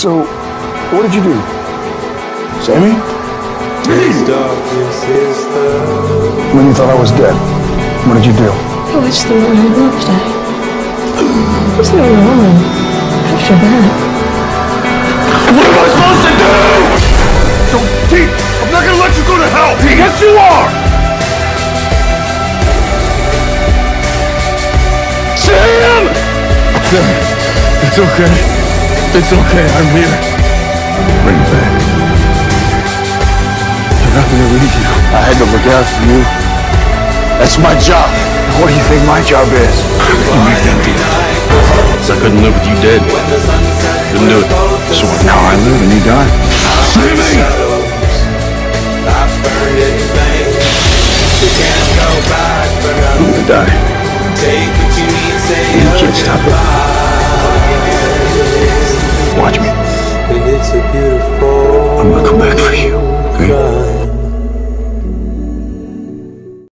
So, what did you do? Sammy? When you thought I was dead, what did you do? I watched the one I loved die. There's no wrong after that. What am I supposed to do? So, Pete, I'm not gonna let you go to hell! Pete. Yes, you are! Sam! It's okay. It's okay, I'm here. Bring it back. I'm not gonna leave you. I had to look out for you. That's my job. What do you think my job is? You make them do it. So I couldn't live with you dead. Couldn't do it. So what, now I live and you die? Sammy! I'm gonna die. And you can't stop it. Watch me. I'm gonna come back for you. Okay?